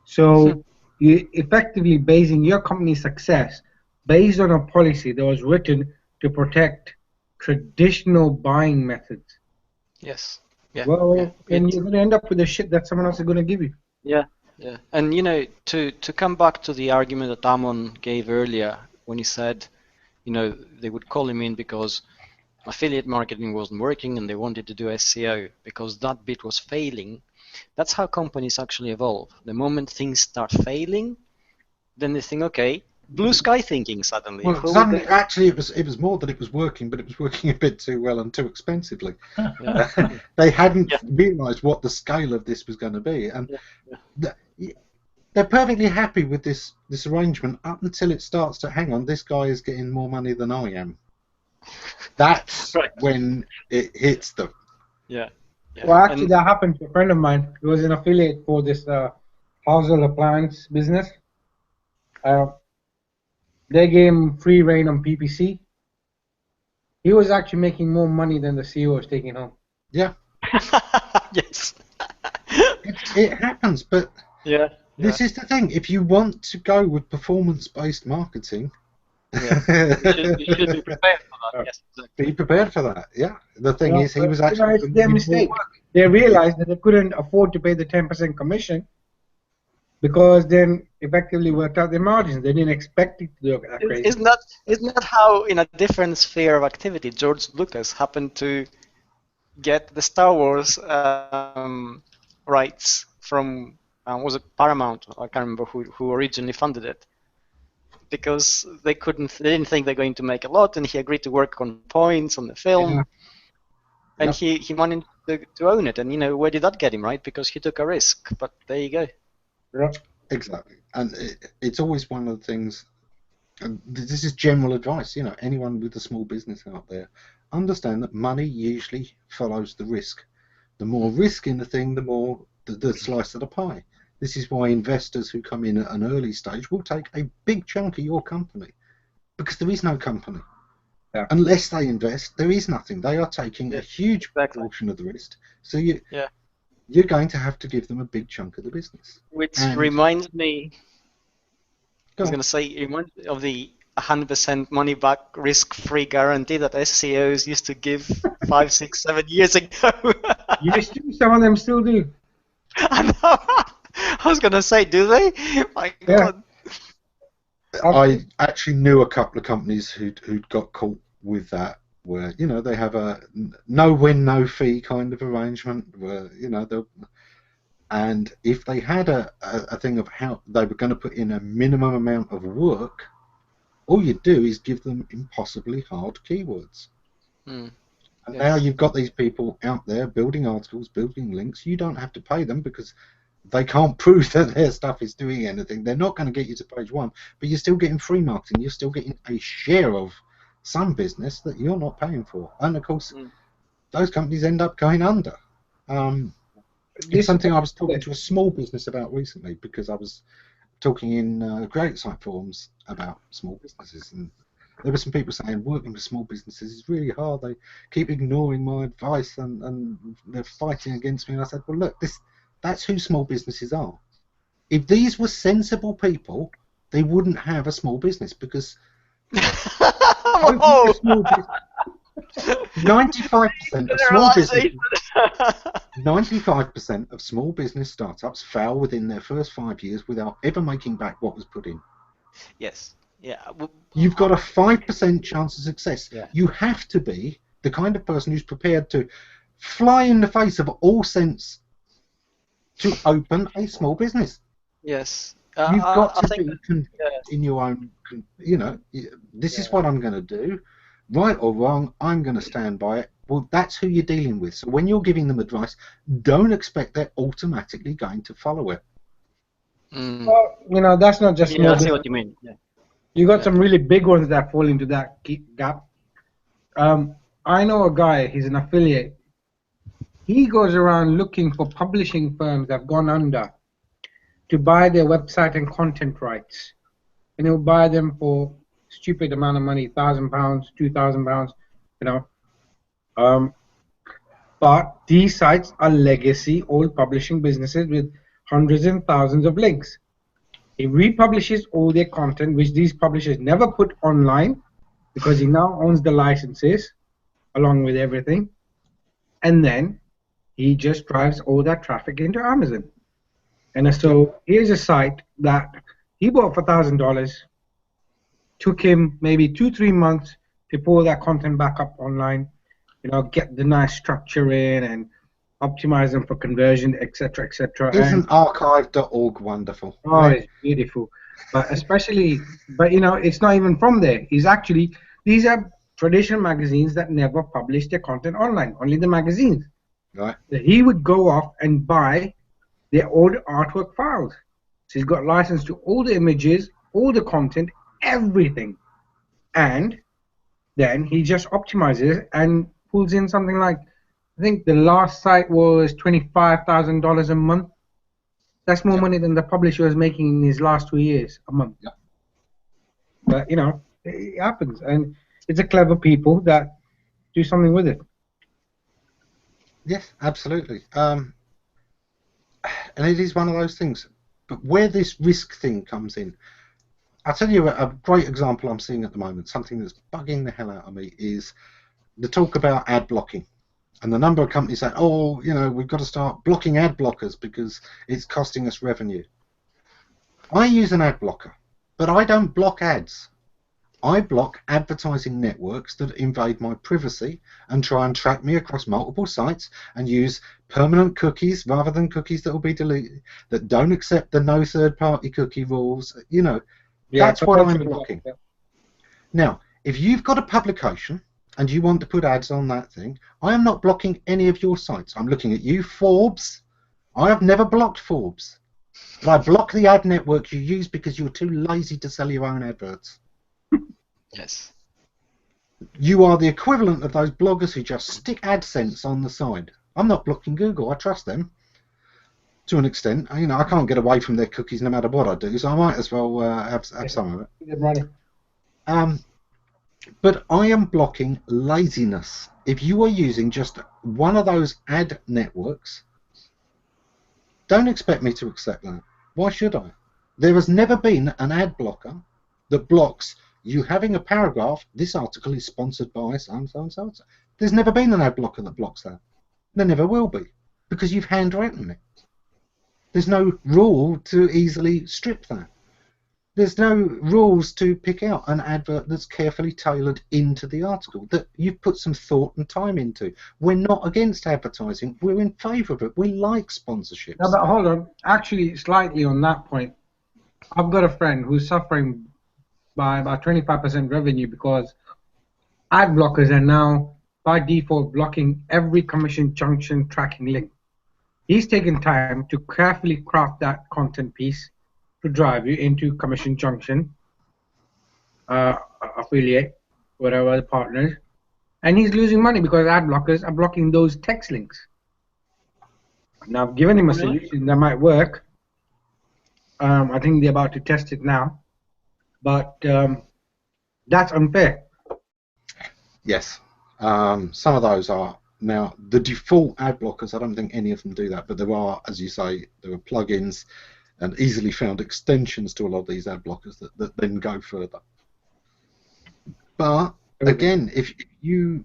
So you're effectively basing your company's success based on a policy that was written to protect traditional buying methods. Yes. Yeah. Well, and you're going to end up with the shit that someone else is going to give you. Yeah. Yeah. And to come back to the argument that Ammon gave earlier when he said, they would call him in because affiliate marketing wasn't working and they wanted to do SEO because that bit was failing. That's how companies actually evolve. The moment things start failing, then they think, okay, blue sky thinking suddenly. Well, suddenly, actually, it was more that it was working, but it was working a bit too well and too expensively. They hadn't realised what the scale of this was going to be, and they're perfectly happy with this arrangement up until it starts to, hang on, this guy is getting more money than I am. That's when it hits them. Yeah. Yeah. Well, actually, that happened to a friend of mine. He was an affiliate for this household appliance business. They gave him free reign on PPC. He was actually making more money than the CEO was taking home. Yeah. Yes. It happens, but Yeah. this is the thing. If you want to go with performance-based marketing, You should be prepared for that. Yes, exactly. be prepared for that. Yeah. The thing is, he was actually it's their mistake. They realized that they couldn't afford to pay the 10% commission because then effectively worked out their margins. They didn't expect it to do that crazy. Isn't that how, in a different sphere of activity, George Lucas happened to get the Star Wars rights from was it Paramount? I can't remember who originally funded it, because they didn't think they're going to make a lot, and he agreed to work on points on the film, and he wanted to own it. And where did that get him, right? Because he took a risk. But there you go. Right. Exactly, and it's always one of the things. And this is general advice. Anyone with a small business out there, understand that money usually follows the risk. The more risk in the thing, the more the slice of the pie. This is why investors who come in at an early stage will take a big chunk of your company, because there is no company. Yeah. Unless they invest, there is nothing. They are taking a huge portion of the risk. So you're going to have to give them a big chunk of the business. Which reminds me, I was going to say, it reminds me of the 100% money back risk-free guarantee that SCOs used to give 5, 6, 7 years ago. Used to, some of them still do. I know. I was going to say, do they? My God. I actually knew a couple of companies who'd got caught with that, where they have a no win no fee kind of arrangement, where and if they had a thing of how they were going to put in a minimum amount of work, all you do is give them impossibly hard keywords. And now you've got these people out there building articles, building links. You don't have to pay them because they can't prove that their stuff is doing anything. They're not going to get you to page 1, but you're still getting free marketing. You're still getting a share of some business that you're not paying for. And of course, those companies end up going under. It's something I was talking to a small business about recently, because I was talking in Great Site forums about small businesses, and there were some people saying working with small businesses is really hard. They keep ignoring my advice and they're fighting against me. And I said, well, look, that's who small businesses are. If these were sensible people, they wouldn't have a small business, because 95% of small businesses, 95% of small business startups fail within their first 5 years without ever making back what was put in. Yes. Yeah. You've got a 5% chance of success. Yeah. You have to be the kind of person who's prepared to fly in the face of all sense to open a small business. Yes. You've got to be in your own, this is what I'm going to do. Right or wrong, I'm going to stand by it. Well, that's who you're dealing with. So when you're giving them advice, don't expect they're automatically going to follow it. Well, that's not just small I business. see what you mean. Yeah. You got some really big ones that fall into that gap. I know a guy, he's an affiliate. He goes around looking for publishing firms that have gone under to buy their website and content rights. And he'll buy them for stupid amount of money, £1,000, £2,000, but these sites are legacy old publishing businesses with hundreds and thousands of links. He republishes all their content, which these publishers never put online, because he now owns the licenses along with everything, and then he just drives all that traffic into Amazon. And so here's a site that he bought for $1,000. Took him maybe 2-3 months to pull that content back up online, get the nice structure in and optimize them for conversion, etc., etc. Isn't archive.org wonderful? Oh, right? It's beautiful. But it's not even from there. These are traditional magazines that never publish their content online, only the magazines. Right. So he would go off and buy their old artwork files. So he's got license to all the images, all the content, everything, and then he just optimizes and pulls in something like I think the last site was $25,000 a month. That's more money than the publisher was making in his last 2 years a month. Yep. But you know, it happens, and it's a clever people that do something with it. Yes, absolutely. And it is one of those things. But where this risk thing comes in, I'll tell you a great example I'm seeing at the moment, something that's bugging the hell out of me, is the talk about ad blocking. And the number of companies say, oh, you know, we've got to start blocking ad blockers because it's costing us revenue. I use an ad blocker, but I don't block ads. I block advertising networks that invade my privacy and try and track me across multiple sites and use permanent cookies rather than cookies that will be deleted, that don't accept the no third-party cookie rules. You know, that's what I'm blocking. Yeah. Now, if you've got a publication and you want to put ads on that thing, I am not blocking any of your sites. I'm looking at you, Forbes. I have never blocked Forbes. But I block the ad network you use because you're too lazy to sell your own adverts. Yes. You are the equivalent of those bloggers who just stick AdSense on the side. I'm not blocking Google. I trust them to an extent. You know, I can't get away from their cookies no matter what I do, so I might as well have some of it. Good money. But I am blocking laziness. If you are using just one of those ad networks, don't expect me to accept that. Why should I? There has never been an ad blocker that blocks you having a paragraph, this article is sponsored by so-and-so and so-and-so. There's never been an ad blocker that blocks that. There never will be, because you've handwritten it. There's no rule to easily strip that. There's no rules to pick out an advert that's carefully tailored into the article, that you've put some thought and time into. We're not against advertising. We're in favour of it. We like sponsorships. No, but hold on. Actually, slightly on that point, I've got a friend who's suffering by about 25% revenue because ad blockers are now, by default, blocking every commission junction tracking link. He's taken time to carefully craft that content piece to drive you into commission junction, affiliate, whatever the partners, and he's losing money because ad blockers are blocking those text links. Now, I've given him a solution that might work. I think they're about to test it now, but that's unfair. Yes, some of those are. Now, the default ad blockers, I don't think any of them do that, but there are, as you say, there are plugins and easily found extensions to a lot of these ad blockers that then go further. But again, if you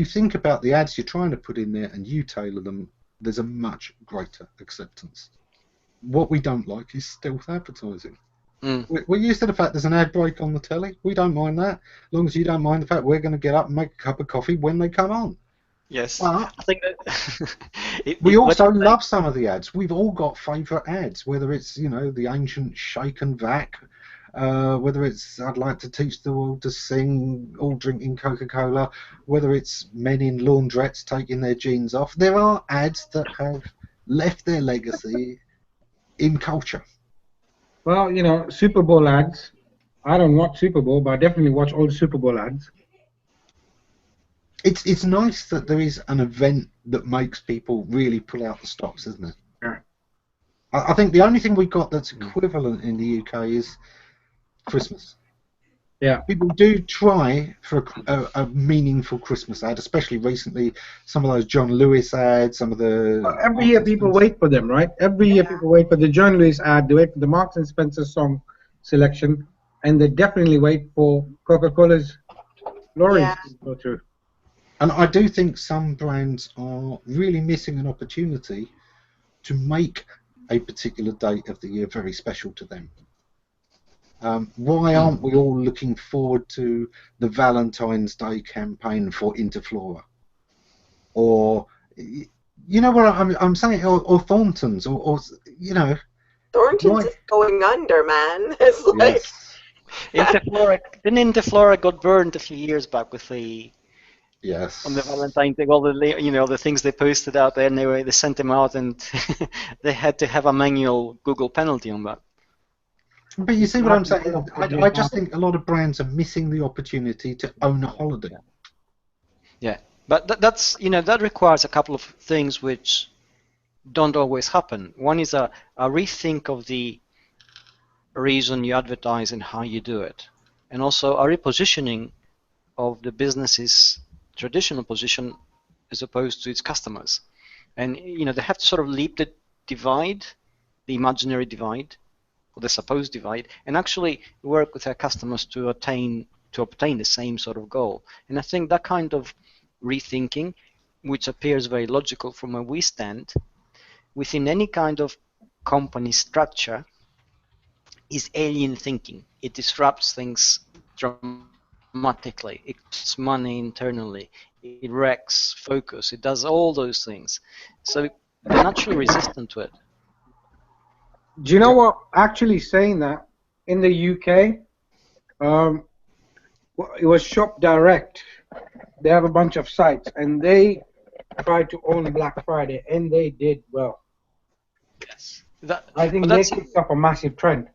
think about the ads you're trying to put in there and you tailor them, there's a much greater acceptance. What we don't like is stealth advertising. We're used to the fact there's an ad break on the telly. We don't mind that, as long as you don't mind the fact we're going to get up and make a cup of coffee when they come on. Yes, but I think that we also love some of the ads. We've all got favourite ads, whether it's, you know, the ancient shake and vac, whether it's I'd like to teach the world to sing, all drinking Coca-Cola, whether it's men in laundrettes taking their jeans off. There are ads that have left their legacy in culture. Well, you know, Super Bowl ads. I don't watch Super Bowl, but I definitely watch all the Super Bowl ads. It's nice that there is an event that makes people really pull out the stops, isn't it? Yeah. I think the only thing we've got that's equivalent in the UK is Christmas. Yeah. People do try for a meaningful Christmas ad, especially recently. Some of those John Lewis ads, some of the... Well, every year people wait for them, right? Every year people wait for the John Lewis ad, they wait for the Marks and Spencer song selection, and they definitely wait for Coca-Cola's lorries to go through. And I do think some brands are really missing an opportunity to make a particular date of the year very special to them. Why aren't we all looking forward to the Valentine's Day campaign for Interflora? Or, you know what I'm saying, or Thornton's, or you know. Thornton's is going under, man. It's like... Yes. Interflora got burned a few years back with the... Yes. On the Valentine's Day, all the, you know, the things they posted out there, and they sent them out, and they had to have a manual Google penalty on that. But you see what I'm saying? I just think a lot of brands are missing the opportunity to own a holiday. Yeah. But that's, you know, that requires a couple of things which don't always happen. One is a rethink of the reason you advertise and how you do it, and also a repositioning of the business's traditional position as opposed to its customers. And you know, they have to sort of leap the divide, the imaginary divide, or the supposed divide, and actually work with their customers to obtain the same sort of goal. And I think that kind of rethinking, which appears very logical from where we stand, within any kind of company structure, is alien thinking. It disrupts things dramatically. It costs money internally. It wrecks focus. It does all those things. So they're naturally resistant to it. Do you know what? Actually, saying that in the UK, it was Shop Direct. They have a bunch of sites, and they tried to own Black Friday, and they did well. Yes. I think they kicked up a massive trend.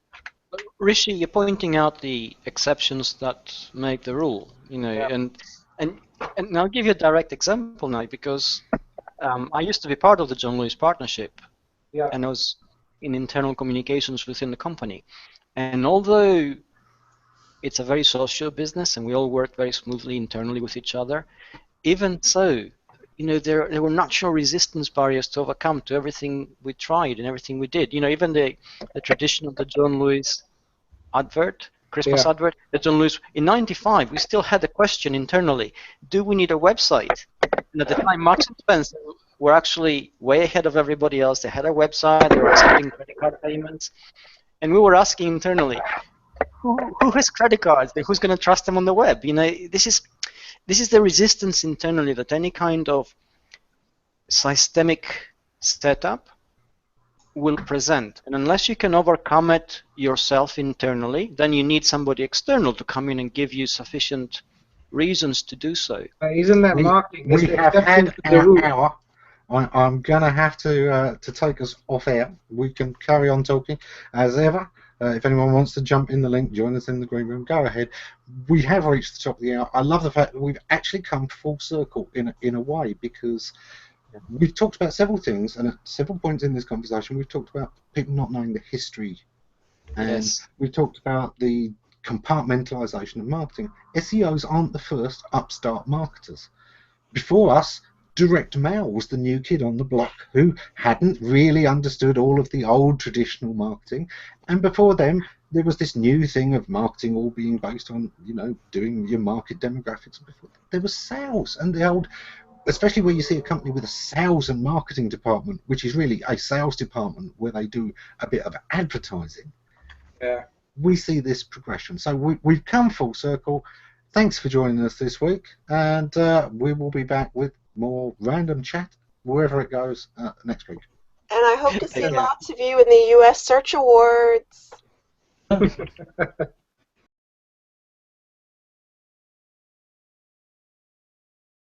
Rishi, you're pointing out the exceptions that make the rule, you know, Yeah. and I'll give you a direct example now, because I used to be part of the John Lewis partnership, Yeah. and I was in internal communications within the company. And although it's a very social business and we all work very smoothly internally with each other, even so, you know, there were natural resistance barriers to overcome to everything we tried and everything we did. You know, even the tradition of the John Lewis advert, Christmas advert, the John Lewis, in '95, we still had a question internally: do we need a website? And at the time, Marks and Spencer were actually way ahead of everybody else. They had a website, they were accepting credit card payments, and we were asking internally, who has credit cards? Who's going to trust them on the web? You know, this is the resistance internally that any kind of systemic setup will present. And unless you can overcome it yourself internally, then you need somebody external to come in and give you sufficient reasons to do so. Isn't that marketing? We have had our hour. I'm going to have to take us off air. We can carry on talking as ever. If anyone wants to jump in the link, join us in the green room, go ahead. We have reached the top of the hour. I love the fact that we've actually come full circle in a way, because we've talked about several things, and at several points in this conversation we've talked about people not knowing the history, and we've talked about the compartmentalization of marketing. SEOs aren't the first upstart marketers. Before us, direct mail was the new kid on the block who hadn't really understood all of the old traditional marketing, and before them there was this new thing of marketing all being based on, you know, doing your market demographics. Before there was sales, and the old, especially where you see a company with a sales and marketing department, which is really a sales department where they do a bit of advertising. Yeah. We see this progression. So we've come full circle. Thanks for joining us this week, and we will be back with more random chat wherever it goes next week. And I hope to see lots of you in the U.S. Search Awards.